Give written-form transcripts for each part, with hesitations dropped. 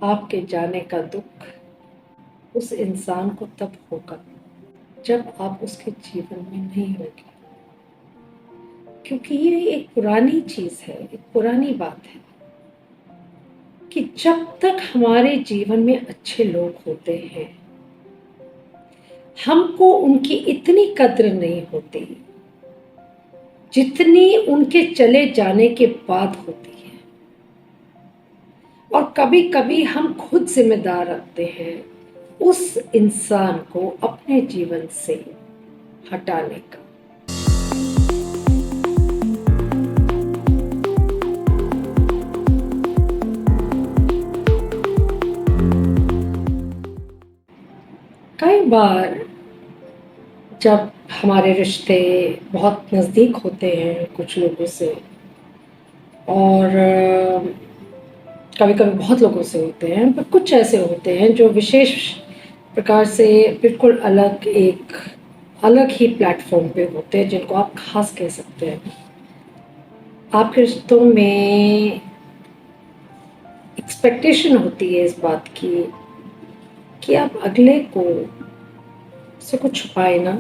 आपके जाने का दुख उस इंसान को तब होगा जब आप उसके जीवन में नहीं होंगे, क्योंकि ये एक पुरानी चीज है, एक पुरानी बात है कि जब तक हमारे जीवन में अच्छे लोग होते हैं हमको उनकी इतनी कद्र नहीं होती जितनी उनके चले जाने के बाद होती है। और कभी कभी हम खुद जिम्मेदार रखते हैं उस इंसान को अपने जीवन से हटाने का। कई बार जब हमारे रिश्ते बहुत नज़दीक होते हैं कुछ लोगों से, और कभी कभी बहुत लोगों से होते हैं, पर कुछ ऐसे होते हैं जो विशेष प्रकार से बिल्कुल अलग ही प्लेटफॉर्म पे होते हैं, जिनको आप खास कह सकते हैं। आपके रिश्तों में एक्सपेक्टेशन होती है इस बात की कि आप अगले को से कुछ छुपाए ना,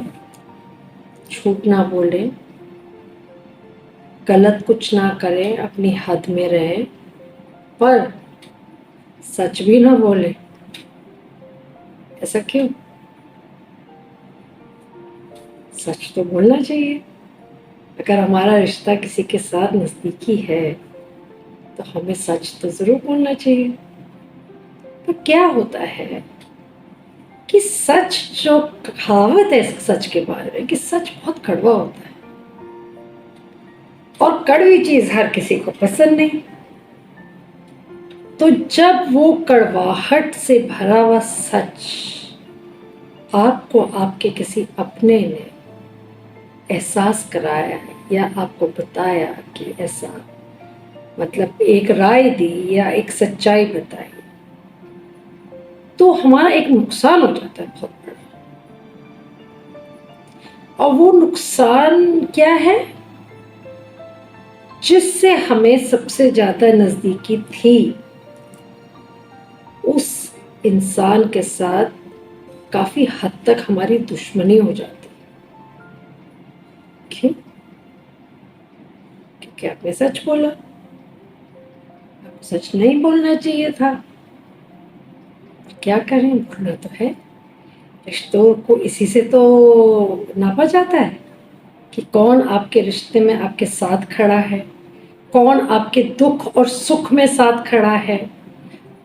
झूठ ना बोले, गलत कुछ ना करें, अपनी हद में रहें, पर सच भी ना बोले। ऐसा क्यों? सच तो बोलना चाहिए। अगर हमारा रिश्ता किसी के साथ नज़दीकी है तो हमें सच तो ज़रूर बोलना चाहिए। तो क्या होता है कि सच, जो कहावत है सच के बारे में कि सच बहुत कड़वा होता है, और कड़वी चीज़ हर किसी को पसंद नहीं। तो जब वो कड़वाहट से भरा हुआ सच आपको आपके किसी अपने ने एहसास कराया या आपको बताया कि ऐसा, मतलब एक राय दी या एक सच्चाई बताई, तो हमारा एक नुकसान हो जाता है बहुत बड़ा। और वो नुकसान क्या है? जिससे हमें सबसे ज्यादा नजदीकी थी उस इंसान के साथ काफी हद तक हमारी दुश्मनी हो जाती। क्यों? क्योंकि आपने सच बोला। आपको सच नहीं बोलना चाहिए था। क्या करें, बोलना तो है। रिश्तों को इसी से तो नापा जाता है कि कौन आपके रिश्ते में आपके साथ खड़ा है, कौन आपके दुख और सुख में साथ खड़ा है।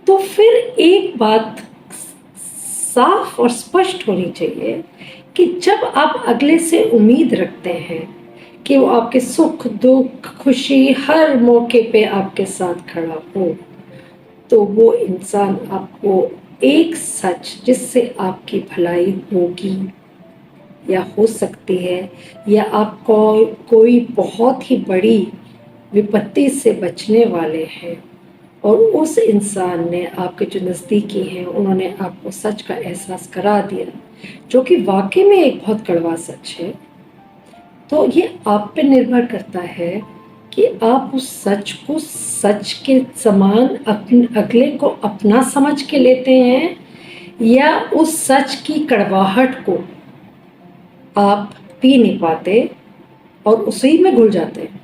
तो फिर एक बात साफ और स्पष्ट होनी चाहिए कि जब आप अगले से उम्मीद रखते हैं कि वो आपके सुख दुख खुशी हर मौके पे आपके साथ खड़ा हो, तो वो इंसान आपको एक सच जिससे आपकी भलाई होगी या हो सकती है, या आपको कोई बहुत ही बड़ी विपत्ति से बचने वाले हैं, और उस इंसान ने आपके जो नज़दीकी हैं उन्होंने आपको सच का एहसास करा दिया, जो कि वाकई में एक बहुत कड़वा सच है। तो ये आप पे निर्भर करता है कि आप उस सच को सच के समान अपने अगले को अपना समझ के लेते हैं, या उस सच की कड़वाहट को आप पी नहीं पाते और उसी में घुल जाते हैं।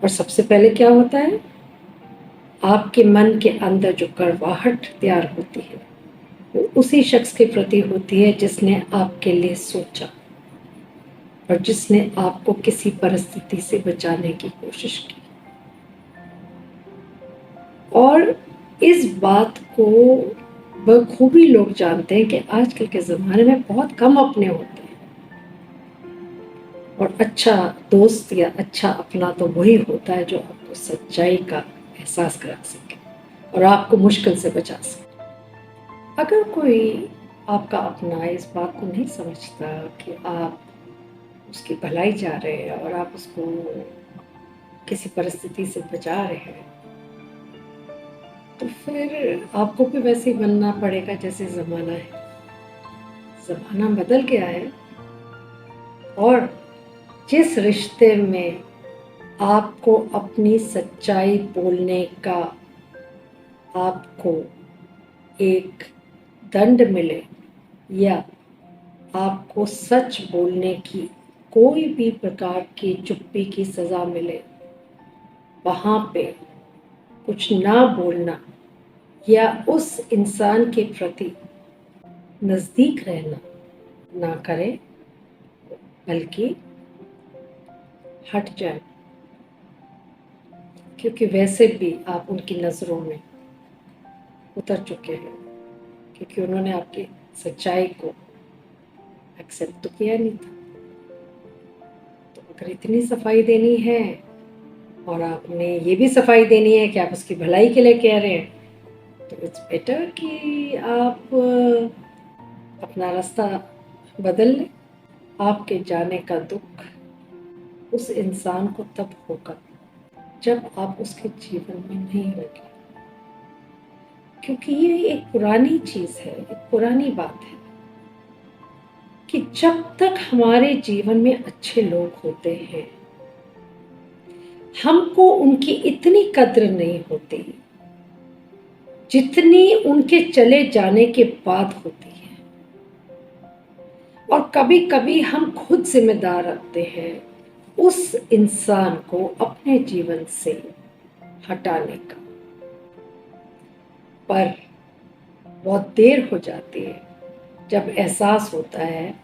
और सबसे पहले क्या होता है, आपके मन के अंदर जो कड़वाहट तैयार होती है वो उसी शख्स के प्रति होती है जिसने आपके लिए सोचा और जिसने आपको किसी परिस्थिति से बचाने की कोशिश की। और इस बात को बखूबी लोग जानते हैं कि आजकल के ज़माने में बहुत कम अपने होते हैं, और अच्छा दोस्त या अच्छा अपना तो वही होता है जो आपको सच्चाई का एहसास करा सके और आपको मुश्किल से बचा सके। अगर कोई आपका अपना इस बात को नहीं समझता कि आप उसकी भलाई चाह रहे हैं और आप उसको किसी परिस्थिति से बचा रहे हैं, तो फिर आपको भी वैसे ही बनना पड़ेगा जैसे ज़माना है। ज़माना बदल गया है, और जिस रिश्ते में आपको अपनी सच्चाई बोलने का आपको एक दंड मिले या आपको सच बोलने की कोई भी प्रकार की चुप्पी की सजा मिले, वहाँ पे कुछ ना बोलना या उस इंसान के प्रति नज़दीक रहना ना करें, बल्कि हट जाए, क्योंकि वैसे भी आप उनकी नज़रों में उतर चुके हैं, क्योंकि उन्होंने आपकी सच्चाई को एक्सेप्ट तो किया नहीं था। तो अगर इतनी सफाई देनी है और आपने ये भी सफाई देनी है कि आप उसकी भलाई के लिए कह रहे हैं, तो इट्स बेटर कि आप अपना रास्ता बदल लें। आपके जाने का दुख उस इंसान को तब होगा जब आप उसके जीवन में नहीं होंगे, क्योंकि ये एक पुरानी चीज़ है, एक पुरानी बात है कि जब तक हमारे जीवन में अच्छे लोग होते हैं, हमको उनकी इतनी कद्र नहीं होती जितनी उनके चले जाने के बाद होती है। और कभी कभी हम खुद जिम्मेदार रखते हैं उस इंसान को अपने जीवन से हटाने का, पर बहुत देर हो जाती है जब एहसास होता है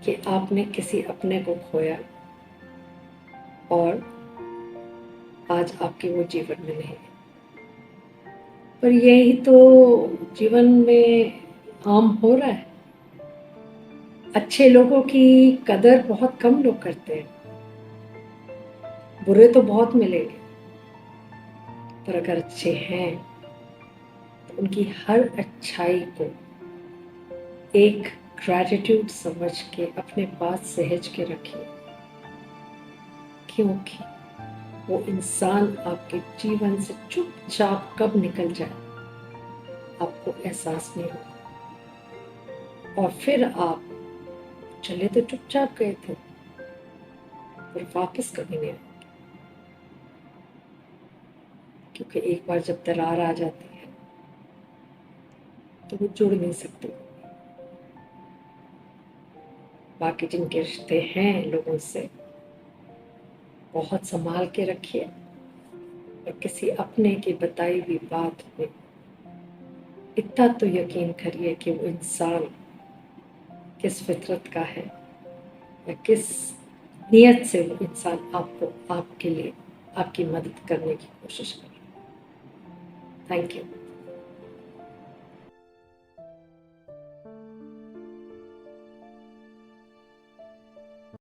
कि आपने किसी अपने को खोया और आज आपके वो जीवन में नहीं। पर यही तो जीवन में आम हो रहा है। अच्छे लोगों की कदर बहुत कम लोग करते हैं, बुरे तो बहुत मिलेंगे, पर अगर अच्छे हैं तो उनकी हर अच्छाई को एक ग्रैटिट्यूड समझ के अपने पास सहेज के रखिए, क्योंकि वो इंसान आपके जीवन से चुपचाप कब निकल जाए आपको एहसास नहीं होगा। और फिर आप चले तो चुपचाप गए थे, फिर वापस कभी नहीं आए, क्योंकि एक बार जब दरार आ जाती है तो वो जुड़ नहीं सकते। बाकी जिनके रिश्ते हैं लोगों से बहुत संभाल के रखिए, और किसी अपने की बताई हुई बात में इतना तो यकीन करिए कि वो इंसान किस फितरत का है या किस नियत से वो इंसान आपको आपके लिए आपकी मदद करने की कोशिश कर रहा है। Thank you.